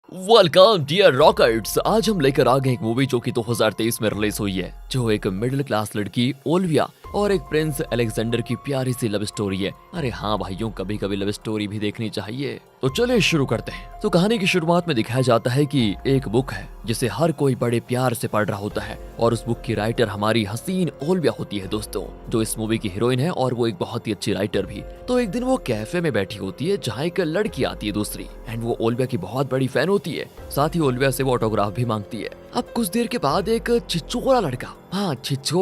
Welcome dear rockets. आज हम लेकर आ गए एक मूवी जो कि 2023 में रिलीज हुई है, जो एक मिडिल क्लास लड़की ओलिविया और एक प्रिंस अलेक्जेंडर की प्यारी सी लव स्टोरी है। अरे हाँ भाइयों, कभी कभी लव स्टोरी भी देखनी चाहिए। तो चलिए शुरू करते हैं। तो कहानी की शुरुआत में दिखाया जाता है कि एक बुक है जिसे हर कोई बड़े प्यार से पढ़ रहा होता है और उस बुक की राइटर हमारी हसीन ओलिविया होती है दोस्तों, जो इस मूवी की हीरोइन है और वो एक बहुत ही अच्छी राइटर भी। तो एक दिन वो कैफे में बैठी होती है जहाँ एक लड़की आती है दूसरी, एंड वो ओलिविया की बहुत बड़ी फैन होती है। साथ ही ओलिविया से वो ऑटोग्राफ भी मांगती है। अब कुछ देर के बाद एक छिछोरा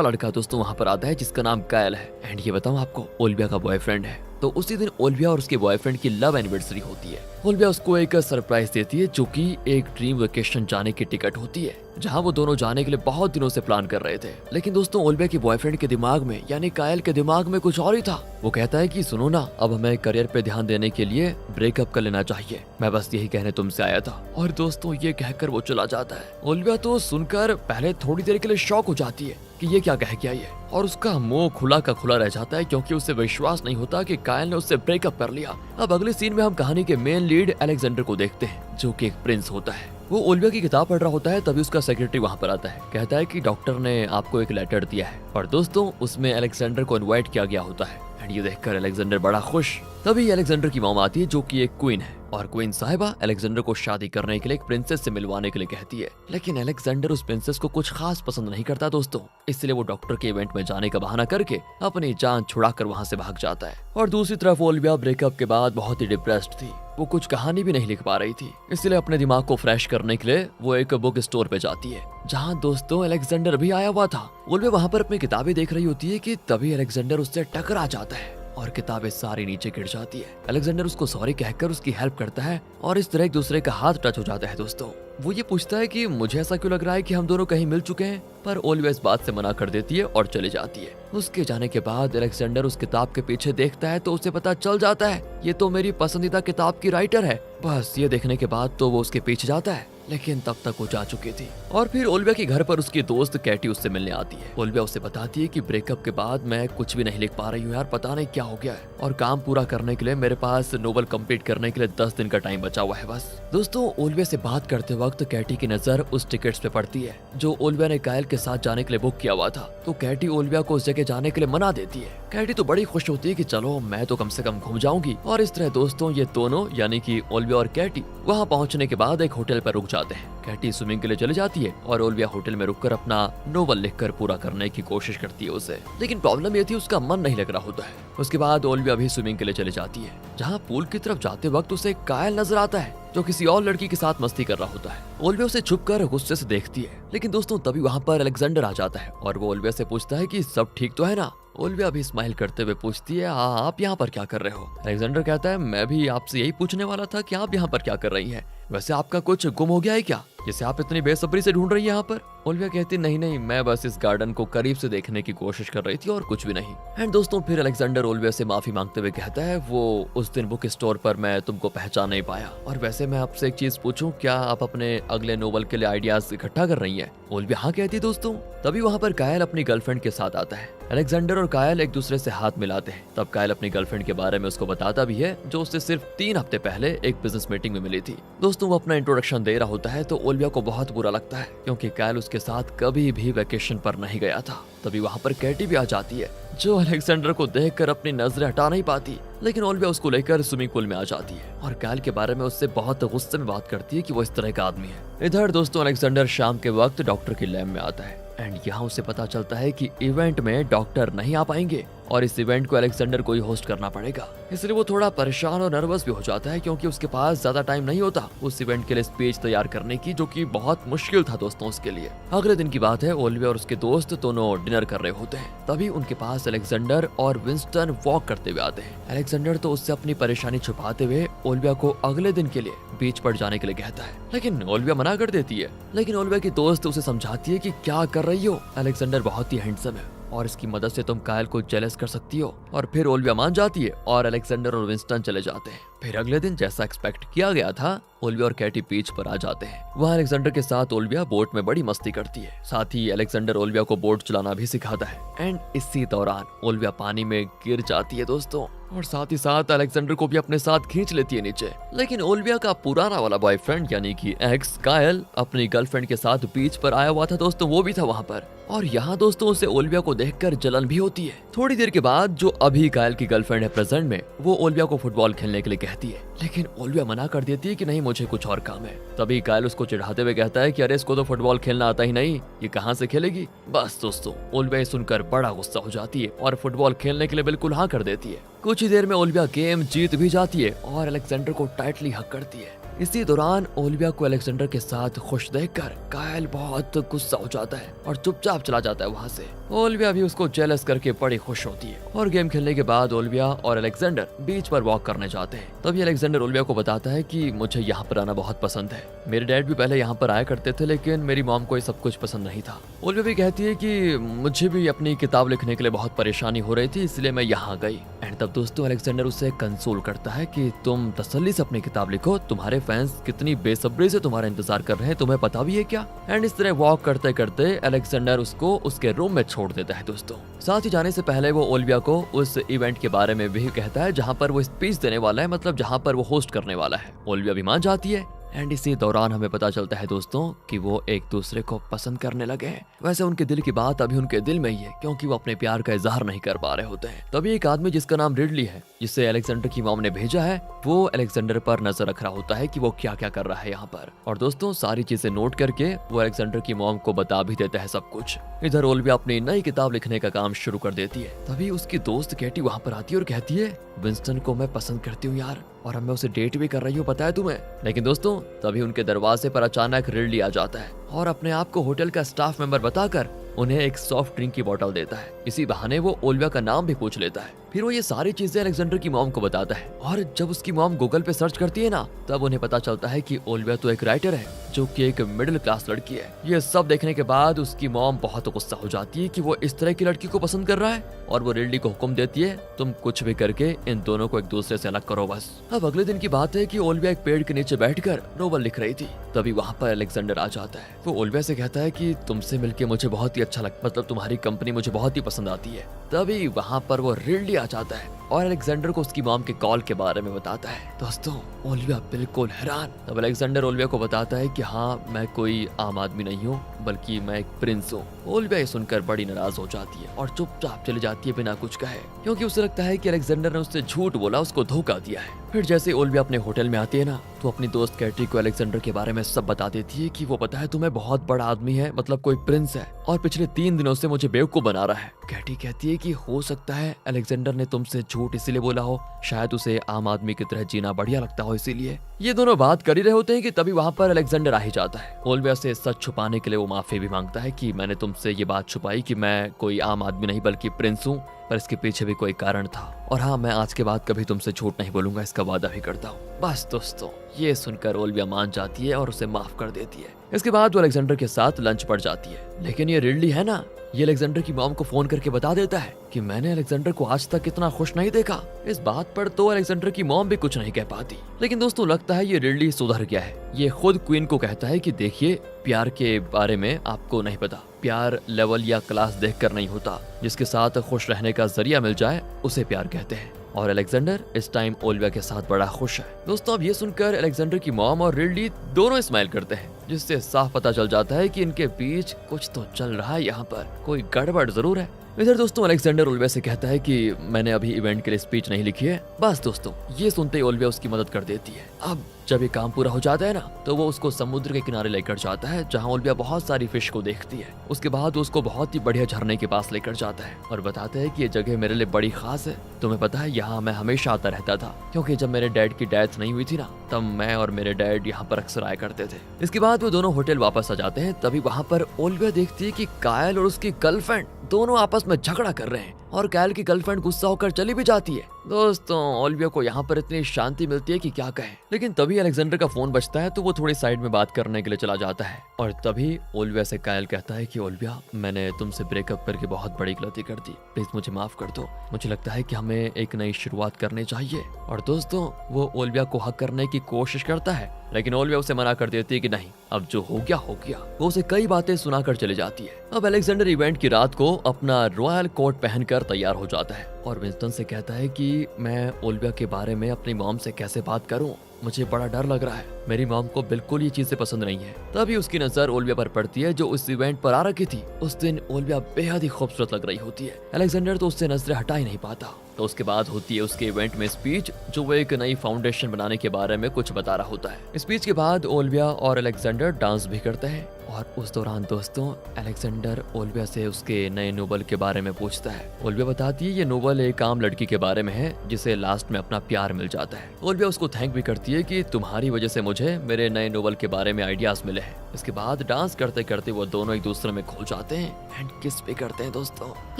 लड़का दोस्तों वहाँ पर आता है जिसका नाम कायल है, एंड ये बताऊँ आपको ओलिविया का बॉयफ्रेंड है। तो उसी दिन ओलिविया और उसके बॉयफ्रेंड की लव एनिवर्सरी होती है। ओलिविया उसको एक सरप्राइज देती है जो कि एक ड्रीम वेकेशन जाने की टिकट होती है, जहाँ वो दोनों जाने के लिए बहुत दिनों से प्लान कर रहे थे। लेकिन दोस्तों ओलिविया के बॉयफ्रेंड के दिमाग में यानी कायल के दिमाग में कुछ और ही था। वो कहता है कि सुनो ना, अब हमें करियर पे ध्यान देने के लिए ब्रेकअप कर लेना चाहिए, मैं बस यही कहने तुमसे आया था। और दोस्तों ये कहकर वो चला जाता है। ओलिविया तो सुनकर पहले थोड़ी देर के लिए शॉक हो जाती है कि ये क्या कह के आई है, और उसका मुंह खुला का खुला रह जाता है क्योंकि उसे विश्वास नहीं होता कि कायल ने उससे ब्रेकअप कर लिया। अब अगले सीन में हम कहानी के मेन लीड अलेक्जेंडर को देखते हैं, जो कि एक प्रिंस होता है। वो ओलिविया की किताब पढ़ रहा होता है, तभी उसका सेक्रेटरी वहाँ पर आता है। कहता है कि डॉक्टर ने आपको एक लेटर दिया है, और दोस्तों उसमें अलेक्जेंडर को इनवाइट किया गया होता है। एंड ये देखकर अलेक्जेंडर बड़ा खुश। तभी अलेक्जेंडर की मॉम आती है जो कि एक क्वीन है, और क्वीन साहिबा अलेक्जेंडर को शादी करने के लिए एक प्रिंसेस से मिलवाने के लिए कहती है। लेकिन अलेक्जेंडर उस प्रिंसेस को कुछ खास पसंद नहीं करता दोस्तों, इसलिए वो डॉक्टर के इवेंट में जाने का बहाना करके अपनी जान छुड़ाकर वहाँ से भाग जाता है। और दूसरी तरफ ओलिविया ब्रेकअप के बाद बहुत ही डिप्रेस्ड थी। वो कुछ कहानी भी नहीं लिख पा रही थी, इसलिए अपने दिमाग को फ्रेश करने के लिए वो एक बुक स्टोर पे जाती है, जहाँ दोस्तों अलेक्जेंडर भी आया हुआ था। ओलिविया वहाँ पर अपनी किताबें देख रही होती है कि तभी अलेक्जेंडर उससे टकरा जाता है और किताबें सारी नीचे गिर जाती है। अलेक्जेंडर उसको सॉरी कहकर उसकी हेल्प करता है और इस तरह एक दूसरे का हाथ टच हो जाता है दोस्तों। वो ये पूछता है कि मुझे ऐसा क्यों लग रहा है कि हम दोनों कहीं मिल चुके हैं, पर ओलिविया इस बात से मना कर देती है और चली जाती है। उसके जाने के बाद अलेक्जेंडर उस किताब के पीछे देखता है तो उसे पता चल जाता है ये तो मेरी पसंदीदा किताब की राइटर है। बस ये देखने के बाद तो वो उसके पीछे जाता है, लेकिन तब तक वो जा चुकी थी। और फिर ओलिविया के घर पर उसकी दोस्त कैटी उससे मिलने आती है। ओलिविया उसे बताती है कि ब्रेकअप के बाद मैं कुछ भी नहीं लिख पा रही हूँ यार, पता नहीं क्या हो गया है, और काम पूरा करने के लिए मेरे पास नोवेल कंप्लीट करने के लिए 10 दिन का टाइम बचा हुआ है बस। दोस्तों ओलिविया से बात करते वक्त कैटी की नजर उस टिकट्स पे पड़ती है जो ओलिविया ने कायल के साथ जाने के लिए बुक किया हुआ था। तो कैटी ओलिविया को उस जगह जाने के लिए मना देती है। कैटी तो बड़ी खुश होती है कि चलो मैं तो कम से कम घूम जाऊंगी। और इस तरह दोस्तों ये दोनों यानी कि ओलिविया और कैटी वहाँ पहुँचने के बाद एक होटल पर रुक जाते हैं। कैटी स्विमिंग के लिए चली जाती है और ओलिविया होटल में रुककर अपना नोवेल लिखकर पूरा करने की कोशिश करती है उसे। लेकिन प्रॉब्लम ये थी उसका मन नहीं लग रहा होता है। उसके बाद ओलिविया भी स्विमिंग के लिए चली जाती है, जहाँ पूल की तरफ जाते वक्त उसे कायल नजर आता है जो किसी और लड़की के साथ मस्ती कर रहा होता है। ओलिविया उसे छुपकर गुस्से से देखती है, लेकिन दोस्तों तभी वहाँ पर अलेक्जेंडर आ जाता है और वो ओलिविया से पूछता है कि सब ठीक तो है ना। ओलिविया भी स्माइल करते हुए पूछती है हाँ आप यहाँ पर क्या कर रहे हो। अलेक्जेंडर कहता है मैं भी आपसे यही पूछने वाला था कि आप यहाँ पर क्या कर रही हैं, वैसे आपका कुछ गुम हो गया है क्या, जिसे आप इतनी बेसब्री से ढूंढ रही हैं यहाँ पर। ओलिविया कहती नहीं मैं बस इस गार्डन को करीब से देखने की कोशिश कर रही थी और कुछ भी नहीं। एंड दोस्तों फिर अलेक्जेंडर ओलिविया से माफी मांगते हुए कहता है वो उस दिन बुक स्टोर पर मैं तुमको पहचान नहीं पाया, और वैसे मैं आपसे एक चीज पूछूं, क्या आप अपने अगले नोवेल के लिए आइडियाज इकट्ठा कर रही हैं। ओलिविया हाँ कहती दोस्तों। तभी वहाँ पर कायल अपनी गर्लफ्रेंड के साथ आता है। अलेक्जेंडर और कायल एक दूसरे से हाथ मिलाते हैं। तब कायल अपनी गर्लफ्रेंड के बारे में उसको बताता भी है जो उससे सिर्फ 3 हफ्ते पहले एक बिजनेस मीटिंग में मिली थी। दोस्तों वो अपना इंट्रोडक्शन दे रहा होता है तो ओलिविया को बहुत बुरा लगता है क्योंकि कायल उसके साथ कभी भी वेकेशन पर नहीं गया था। तभी वहाँ पर कैटी भी आ जाती है जो अलेक्जेंडर को देखकर अपनी नजरें हटा नहीं पाती, लेकिन ओलिविया उसको लेकर स्विमिंग पूल में आ जाती है और कायल के बारे में उससे बहुत गुस्से में बात करती है कि वो इस तरह का आदमी है। इधर दोस्तों अलेक्जेंडर शाम के वक्त डॉक्टर की लैब में आता है एंड यहाँ उसे पता चलता है कि इवेंट में डॉक्टर नहीं आ पाएंगे और इस इवेंट को अलेक्जेंडर को ही होस्ट करना पड़ेगा। इसलिए वो थोड़ा परेशान और नर्वस भी हो जाता है क्योंकि उसके पास ज्यादा टाइम नहीं होता उस इवेंट के लिए स्पीच तैयार करने की, जो कि बहुत मुश्किल था दोस्तों उसके लिए। अगले दिन की बात है, ओलिविया और उसके दोस्त दोनों डिनर कर रहे होते हैं। तभी उनके पास अलेक्जेंडर और विंस्टन वॉक करते हुए आते हैं। अलेक्जेंडर तो उससे अपनी परेशानी छुपाते हुए ओलिविया को अगले दिन के लिए बीच पर जाने के लिए कहता है, लेकिन ओलिविया मना कर देती है। लेकिन ओलिविया की दोस्त उसे समझाती है कि क्या कर रही हो, अलेक्जेंडर बहुत ही हैंडसम है और इसकी मदद से तुम कायल को जेलस कर सकती हो। और फिर ओलिविया मान जाती है और अलेक्जेंडर और विंस्टन चले जाते हैं। फिर अगले दिन जैसा एक्सपेक्ट किया गया था, ओलिविया और कैटी बीच पर आ जाते हैं। वहाँ अलेक्जेंडर के साथ ओलिविया बोट में बड़ी मस्ती करती है। साथ ही अलेक्जेंडर ओलिविया को बोट चलाना भी सिखाता है। एंड इसी दौरान ओलिविया पानी में गिर जाती है दोस्तों और साथ ही साथ अलेक्जेंडर को भी अपने साथ खींच लेती है नीचे। लेकिन ओलिविया का पुराना वाला बॉयफ्रेंड यानी कि एक्स कायल अपनी गर्लफ्रेंड के साथ बीच पर आया हुआ था दोस्तों, वो भी था वहाँ पर। और यहाँ दोस्तों उसे ओलिविया को देखकर जलन भी होती है। थोड़ी देर के बाद जो अभी कायल की गर्लफ्रेंड है प्रेजेंट में, वो ओलिविया को फुटबॉल खेलने के लिए कहती है, लेकिन ओलिविया मना कर देती है कि नहीं मुझे कुछ और काम है। तभी कायल उसको चिढ़ाते हुए कहता है कि अरे इसको तो फुटबॉल खेलना आता ही नहीं, ये कहाँ से खेलेगी। बस दोस्तों ओलिविया सुनकर बड़ा गुस्सा हो जाती है और फुटबॉल खेलने के लिए बिल्कुल हाँ कर देती है। कुछ ही देर में ओलिविया गेम जीत भी जाती है और अलेक्जेंडर को टाइटली हक करती है। इसी दौरान ओलिविया को अलेक्जेंडर के साथ खुश देखकर कायल बहुत गुस्सा हो जाता है और चुपचाप चला जाता है वहाँ से। ओलिविया भी उसको जेलस करके बड़ी खुश होती है और गेम खेलने के बाद ओलिविया और अलेक्जेंडर बीच पर वॉक करने जाते हैं। तभी अलेक्जेंडर ओलिविया को बताता है कि मुझे यहाँ पर आना बहुत पसंद है, मेरे डैड भी पहले यहाँ पर आया करते थे लेकिन मेरी मॉम को ये सब कुछ पसंद नहीं था। ओलिविया भी कहती है कि मुझे भी अपनी किताब लिखने के लिए बहुत परेशानी हो रही थी, इसलिए मैं यहाँ गई। एंड तब दोस्तों अलेक्जेंडर उसे कंसोल करता है कि तुम तसल्ली से अपनी किताब लिखो, तुम्हारे फैंस कितनी बेसब्री से तुम्हारा इंतजार कर रहे हैं, तुम्हें पता भी है क्या। एंड इस तरह वॉक करते करते अलेक्जेंडर उसको उसके रूम में छोड़ देता है दोस्तों। साथ ही जाने से पहले वो ओलिविया को उस इवेंट के बारे में भी कहता है जहाँ पर वो स्पीच देने वाला है, मतलब जहाँ पर वो होस्ट करने वाला है। ओलिविया भी मान जाती है। एंड इसी दौरान हमें पता चलता है दोस्तों कि वो एक दूसरे को पसंद करने लगे हैं। वैसे उनके दिल की बात अभी उनके दिल में ही है क्योंकि वो अपने प्यार का इजहार नहीं कर पा रहे होते हैं। तभी एक आदमी जिसका नाम रिडली है, जिसे अलेक्जेंडर की मॉम ने भेजा है, वो अलेक्जेंडर पर नजर रख रहा होता है कि वो क्या क्या कर रहा है यहाँ पर। और दोस्तों सारी चीजें नोट करके वो अलेक्जेंडर की मॉम को बता भी देता है सब कुछ। इधर ओलिविया अपनी नई किताब लिखने का काम शुरू कर देती है। तभी उसकी दोस्त कैटी वहाँ पर आती है और कहती है विंस्टन को मैं पसंद करती हूँ यार, और अब मैं उसे डेट भी कर रही हूँ, पता है तुम्हें। लेकिन दोस्तों तभी उनके दरवाजे पर अचानक रिडली आ जाता है और अपने आप को होटल का स्टाफ मेंबर बताकर उन्हें एक सॉफ्ट ड्रिंक की बोतल देता है। इसी बहाने वो ओलिविया का नाम भी पूछ लेता है। फिर वो ये सारी चीजें अलेक्जेंडर की मॉम को बताता है और जब उसकी मॉम गूगल पे सर्च करती है ना, तब उन्हें पता चलता है कि ओलिविया तो एक राइटर है जो कि एक मिडिल क्लास लड़की है। ये सब देखने के बाद उसकी मॉम बहुत गुस्सा हो जाती है कि वो इस तरह की लड़की को पसंद कर रहा है और वो रिडली को हुक्म देती है तुम कुछ भी करके इन दोनों को एक दूसरे से अलग करो बस। अब अगले दिन की बात है कि ओलिविया एक पेड़ के नीचे बैठकर नोवेल लिख रही थी। तभी वहाँ पर अलेक्जेंडर आ जाता है। वो ओलिविया से कहता है कि तुमसे मिलके मुझे बहुत ही अच्छा लगता, मतलब तुम्हारी कंपनी मुझे बहुत ही पसंद आती है। तभी वहाँ पर वो रिडली आ जाता है और अलेक्जेंडर को उसकी मॉम के कॉल के बारे में बताता है। दोस्तों ओलिविया बिल्कुल हैरान। तब अलेक्जेंडर ओलिविया को बताता है कि हाँ मैं कोई आम आदमी नहीं हूँ बल्कि मैं एक प्रिंस हूँ। ओलिविया ये सुनकर बड़ी नाराज हो जाती है और चुपचाप चली जाती है बिना कुछ कहे, क्योंकि उसे लगता है कि अलेक्जेंडर ने उससे झूठ बोला, उसको धोखा दिया है। फिर जैसे ओलिविया अपने होटल में आती है ना, तो अपनी दोस्त कैटी को अलेक्जेंडर के बारे में सब बता देती है कि वो पता है तुम्हें बहुत बड़ा आदमी है, मतलब कोई प्रिंस है और पिछले 3 दिनों से मुझे बेवकूफ बना रहा है। कैटी कहती है कि हो सकता है अलेक्जेंडर ने तुमसे झूठ इसीलिए बोला हो, शायद उसे आम आदमी की तरह जीना बढ़िया लगता हो इसीलिए। ये दोनों बात कर ही रहे होते हैं कि तभी वहाँ पर अलेक्जेंडर आ ही जाता है। ओलिविया से सच छुपाने के लिए वो माफी भी मांगता है कि मैंने तुमसे ये बात छुपाई कि मैं कोई आम आदमी नहीं बल्कि प्रिंस हूँ, पर इसके पीछे भी कोई कारण था। और हाँ मैं आज के बाद कभी तुमसे झूठ नहीं बोलूंगा, इसका वादा भी करता हूँ। बस दोस्तों ये सुनकर ओलिविया मान जाती है और उसे माफ कर देती है। इसके बाद वो अलेक्जेंडर के साथ लंच पर जाती है। लेकिन ये रिडली है ना, ये अलेक्जेंडर की मॉम को फोन करके बता देता है कि मैंने अलेक्जेंडर को आज तक इतना खुश नहीं देखा। इस बात पर तो अलेक्जेंडर की मॉम भी कुछ नहीं कह पाती। लेकिन दोस्तों लगता है ये रिडली सुधर गया है। ये खुद क्वीन को कहता है कि देखिए प्यार के बारे में आपको नहीं पता, प्यार लेवल या क्लास देखकर नहीं होता, जिसके साथ खुश रहने का जरिया मिल जाए उसे प्यार कहते हैं। और अलेक्जेंडर इस टाइम ओलिविया के साथ बड़ा खुश है। दोस्तों अब ये सुनकर अलेक्जेंडर की मॉम और रिडली दोनों स्माइल करते हैं, जिससे साफ पता चल जाता है कि इनके बीच कुछ तो चल रहा है, यहाँ पर कोई गड़बड़ जरूर है। इधर दोस्तों अलेक्जेंडर ओलिविया से कहता है कि मैंने अभी इवेंट के लिए स्पीच नहीं लिखी है। बस दोस्तों ये सुनते ही ओलिविया उसकी मदद कर देती है। अब जब ये काम पूरा हो जाता है ना, तो वो उसको समुद्र के किनारे लेकर जाता है जहाँ ओलिविया बहुत सारी फिश को देखती है। उसके बाद वो उसको बहुत ही बढ़िया झरने के पास लेकर जाता है और बताता है कि ये जगह मेरे लिए बड़ी खास है। तुम्हें पता है यहाँ मैं हमेशा आता रहता था, क्योंकि जब मेरे डैड की डेथ नहीं हुई थी ना, तब मैं और मेरे डैड यहाँ पर अक्सर आया करते थे। इसके बाद वो दोनों होटल वापस आ जाते हैं। तभी वहाँ पर ओलिविया देखती है कि कायल और उसकी गर्लफ्रेंड दोनों आपस में झगड़ा कर रहे हैं और कायल की गर्लफ्रेंड गुस्सा होकर चली भी जाती है। दोस्तों ओलिविया को यहाँ पर इतनी शांति मिलती है कि क्या कहे। लेकिन तभी अलेक्जेंडर का फोन बजता है, तो वो थोड़ी साइड में बात करने के लिए चला जाता है। और तभी ओलिविया से कायल कहता है कि ओलिविया मैंने तुमसे ब्रेकअप करके बहुत बड़ी गलती कर दी, प्लीज मुझे माफ कर दो। मुझे लगता है कि हमें एक नई शुरुआत करनी चाहिए। और दोस्तों वो ओलिविया को हक करने की कोशिश करता है, लेकिन ओलिविया उसे मना कर देती है कि नहीं, अब जो हो गया हो गया। वो उसे कई बातें सुनाकर चली जाती है। अब अलेक्जेंडर इवेंट की रात को अपना रॉयल कोट पहनकर अलेक्जेंडर तैयार हो जाता है और विंस्टन से कहता है कि मैं ओलिविया के बारे में अपनी मॉम से कैसे बात करूं, मुझे बड़ा डर लग रहा है, मेरी मॉम को बिल्कुल ये चीजें पसंद नहीं है। तभी उसकी नजर ओलिविया पर पड़ती है जो उस इवेंट पर आ रखी थी। उस दिन ओलिविया बेहद ही खूबसूरत लग रही होती है। अलेक्जेंडर तो उससे नजरें हटा ही नहीं पाता। तो उसके बाद होती है उसके इवेंट में स्पीच, जो वो एक नई फाउंडेशन बनाने के बारे में कुछ बता रहा होता है। स्पीच के बाद ओलिविया और अलेक्जेंडर डांस भी करते हैं और उस दौरान दोस्तों अलेक्जेंडर ओलिविया से उसके नए नोबल के बारे में पूछता है। ओलिविया बताती है ये नोबल एक आम लड़की के बारे में है जिसे लास्ट में अपना प्यार मिल जाता है। ओलिविया उसको थैंक भी करती है कि तुम्हारी वजह से मुझे मेरे नए नोबल के बारे में आइडियाज मिले हैं। इसके बाद डांस करते करते वो दोनों एक दूसरे में खो जाते हैं एंड किस भी करते हैं दोस्तों।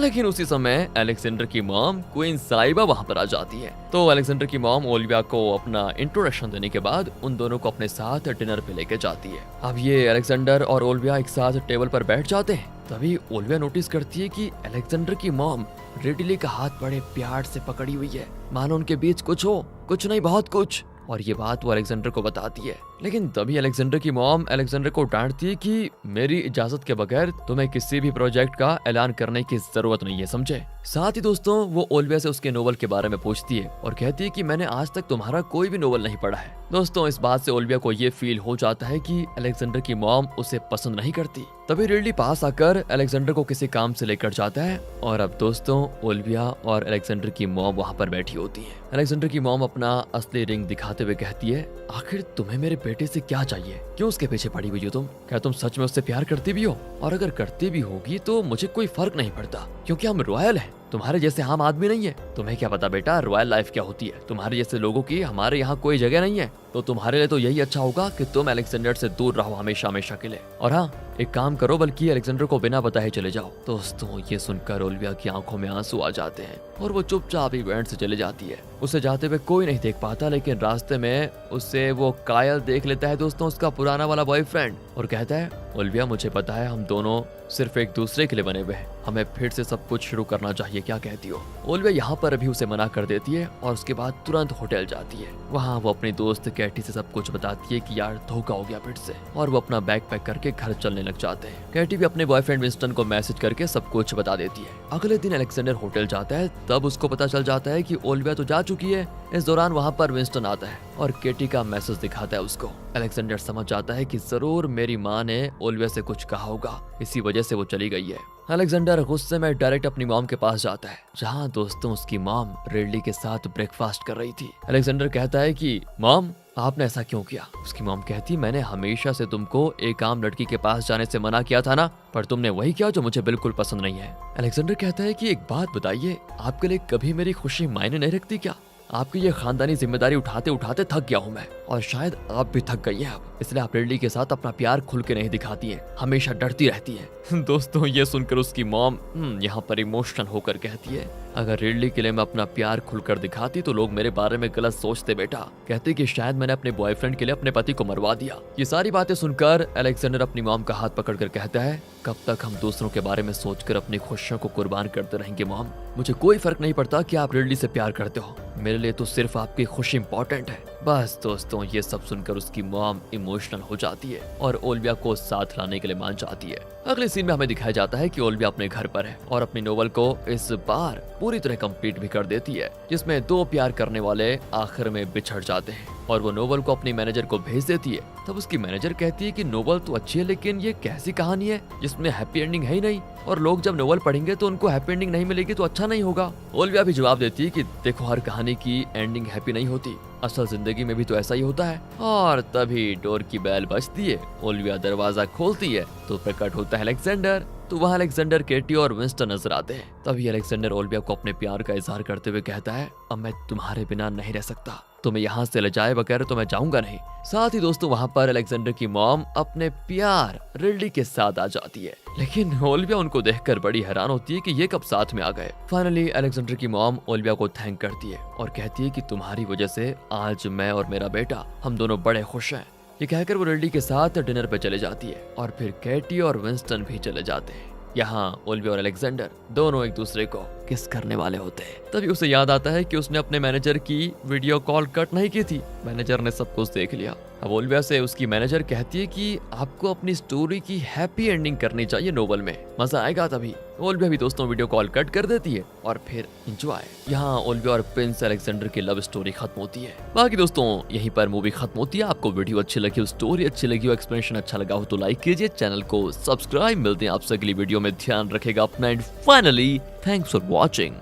लेकिन उसी समय अलेक्जेंडर की मॉम क्वीन साइबा वहां पर आ जाती है। तो अलेक्जेंडर की मॉम ओलिविया को अपना इंट्रोडक्शन देने के बाद उन दोनों को अपने साथ डिनर पे लेके जाती है। अब ये अलेक्जेंडर और ओलिविया एक साथ टेबल पर बैठ जाते हैं। तभी ओलिविया नोटिस करती है कि अलेक्जेंडर की मॉम रिडली का हाथ बड़े प्यार से पकड़ी हुई है, मानो उनके बीच कुछ हो, कुछ नहीं बहुत कुछ। और ये बात वो अलेक्जेंडर को बताती है। लेकिन तभी अलेक्जेंडर की मॉम अलेक्जेंडर को डांटती है कि मेरी इजाजत के बगैर तुम्हें किसी भी प्रोजेक्ट का ऐलान करने की जरूरत नहीं है, समझे। साथ ही दोस्तों वो ओलिविया से उसके नोवेल के बारे में पूछती है और कहती है कि मैंने आज तक तुम्हारा कोई भी नोवेल नहीं पढ़ा है। दोस्तों इस बात से ओलिविया को ये फील हो जाता है कि अलेक्जेंडर की मॉम उसे पसंद नहीं करती। तभी रिडली पास आकर अलेक्जेंडर को किसी काम से लेकर जाता है और अब दोस्तों ओलिविया और अलेक्जेंडर की मॉम वहाँ पर बैठी होती है। अलेक्जेंडर की मॉम अपना असली रिंग दिखाते हुए कहती है, आखिर तुम्हें मेरे बेटे से क्या चाहिए, क्यों उसके पीछे पड़ी हुई हो तुम? क्या तुम सच में उससे प्यार करती भी हो? और अगर करती भी होगी तो मुझे कोई फर्क नहीं पड़ता, क्योंकि हम रॉयल हैं, तुम्हारे जैसे आम आदमी नहीं है। तुम्हें क्या पता बेटा रॉयल लाइफ क्या होती है, तुम्हारे जैसे लोगों की हमारे यहाँ कोई जगह नहीं है। तो तुम्हारे लिए तो यही अच्छा होगा कि तुम अलेक्जेंडर से दूर रहो हमेशा हमेशा के लिए। और हाँ एक काम करो, बल्कि अलेक्जेंडर को बिना बताए चले जाओ। दोस्तों ये सुनकर ओलिविया की आंखों में आंसू आ जाते हैं और वो चुपचाप इवेंट से चले जाती है। उसे जाते हुए कोई नहीं देख पाता, लेकिन रास्ते में उससे वो कायल देख लेता है दोस्तों, उसका पुराना वाला बॉयफ्रेंड, और कहता है ओलिविया मुझे पता है हम दोनों सिर्फ एक दूसरे के लिए बने हुए हैं, हमें फिर से सब कुछ शुरू करना चाहिए, क्या कहती हो? ओलिविया यहाँ पर अभी उसे मना कर देती है और उसके बाद तुरंत होटल जाती है। वहाँ वो अपनी दोस्त कैटी से सब कुछ बताती है कि यार धोखा हो गया फिर से, और वो अपना बैग पैक करके घर चलने लग जाते हैं। कैटी भी अपने बॉयफ्रेंड विंस्टन को मैसेज करके सब कुछ बता देती है। अगले दिन अलेक्जेंडर होटल जाता है, तब उसको पता चल जाता है कि ओलिविया तो जा चुकी है। इस दौरान वहाँ पर विंस्टन आता है और केटी का मैसेज दिखाता है उसको। अलेक्जेंडर समझ जाता है कि जरूर मेरी माँ ने ओलिविया से कुछ कहा होगा, इसी वजह से वो चली गई है। अलेक्जेंडर गुस्से में डायरेक्ट अपनी मॉम के पास जाता है, जहाँ दोस्तों उसकी मॉम रिडली के साथ ब्रेकफास्ट कर रही थी। अलेक्जेंडर कहता है कि मॉम आपने ऐसा क्यों किया? उसकी मॉम कहती मैंने हमेशा से तुमको एक आम लड़की के पास जाने से मना किया था ना, पर तुमने वही किया जो मुझे बिल्कुल पसंद नहीं है। अलेक्जेंडर कहता है कि एक बात बताइए, आपके लिए कभी मेरी खुशी मायने नहीं रखती क्या? आपकी ये खानदानी जिम्मेदारी उठाते उठाते थक गया हूँ मैं, और शायद आप भी थक गई हैं अब, इसलिए आप रिडली के साथ अपना प्यार खुल के नहीं दिखाती हैं, हमेशा डरती रहती हैं। दोस्तों ये सुनकर उसकी मॉम यहाँ पर इमोशनल होकर कहती है अगर रिडली के लिए मैं अपना प्यार खुलकर दिखाती तो लोग मेरे बारे में गलत सोचते बेटा, कहते कि शायद मैंने अपने बॉयफ्रेंड के लिए अपने पति को मरवा दिया। ये सारी बातें सुनकर अलेक्जेंडर अपनी मॉम का हाथ पकड़कर कहता है कब तक हम दूसरों के बारे में सोचकर अपनी खुशियों को कुर्बान करते रहेंगे मॉम? मुझे कोई फर्क नहीं पड़ता कि आप रिडली से प्यार करते हो, मेरे लिए तो सिर्फ आपकी खुशी इंपॉर्टेंट है। बस दोस्तों ये सब सुनकर उसकी मॉम इमोशनल हो जाती है और ओलिविया को साथ लाने के लिए मान जाती है। अगले सीन में हमें दिखाया जाता है कि ओलिविया अपने घर पर है और अपनी नोवेल को इस बार पूरी तरह कंप्लीट भी कर देती है, जिसमें दो प्यार करने वाले आखिर में बिछड़ जाते हैं और वो नोवेल को अपनी मैनेजर को भेज देती है। तब उसकी मैनेजर कहती है कि नोवेल तो अच्छी है, लेकिन ये कैसी कहानी है जिसमें हैप्पी एंडिंग है ही नहीं, और लोग जब नोवेल पढ़ेंगे तो उनको हैप्पी एंडिंग नहीं मिलेगी तो अच्छा नहीं होगा। ओलिविया भी जवाब देती है कि देखो हर कहानी की एंडिंग हैप्पी नहीं होती, असल जिंदगी में भी तो ऐसा ही होता है। और तभी डोर की बेल बजती है, ओलिविया दरवाजा खोलती है तो प्रकट होता है अलेक्जेंडर। तो वहाँ अलेक्जेंडर, केटी और विंस्टन नजर आते हैं। तभी अलेक्जेंडर ओलिविया को अपने प्यार का इजहार करते हुए कहता है अब मैं तुम्हारे बिना नहीं रह सकता, तुम्हें यहाँ से ले जाए बगैर तो मैं जाऊंगा नहीं। साथ ही दोस्तों वहाँ पर अलेक्जेंडर की मॉम अपने प्यार रिडली के साथ आ जाती है, लेकिन ओलिविया उनको देखकर बड़ी हैरान होती है कि ये कब साथ में आ गए। फाइनली अलेक्जेंडर की मॉम ओलिविया को थैंक करती है और कहती है कि तुम्हारी वजह से आज मैं और मेरा बेटा हम दोनों बड़े खुश हैं। ये कहकर वो रिडली के साथ डिनर पे चले जाती है और फिर केटी और विंस्टन भी चले जाते हैं। यहाँ ओलिविया और अलेक्जेंडर दोनों एक दूसरे को किस करने वाले होते हैं। तभी उसे याद आता है कि उसने अपने मैनेजर की वीडियो कॉल कट नहीं की थी। मैनेजर ने सब कुछ देख लिया। अब ओलिविया से उसकी मैनेजर कहती है कि आपको अपनी स्टोरी की हैप्पी एंडिंग करनी चाहिए नोवेल में, मजा आएगा। तभी ओलिविया भी दोस्तों वीडियो कॉल कट कर देती है और फिर एंजॉय। यहाँ ओलिविया और प्रिंस अलेक्जेंडर की लव स्टोरी खत्म होती है। बाकी दोस्तों यहीं पर मूवी खत्म होती है। आपको वीडियो अच्छी लगी हो, स्टोरी अच्छी लगी हो, एक्सप्लेनेशन अच्छा लगा हो तो लाइक कीजिए, चैनल को सब्सक्राइब। मिलते हैं आपसे अगली वीडियो में, ध्यान रखेगा अपना and finally thanks for watching.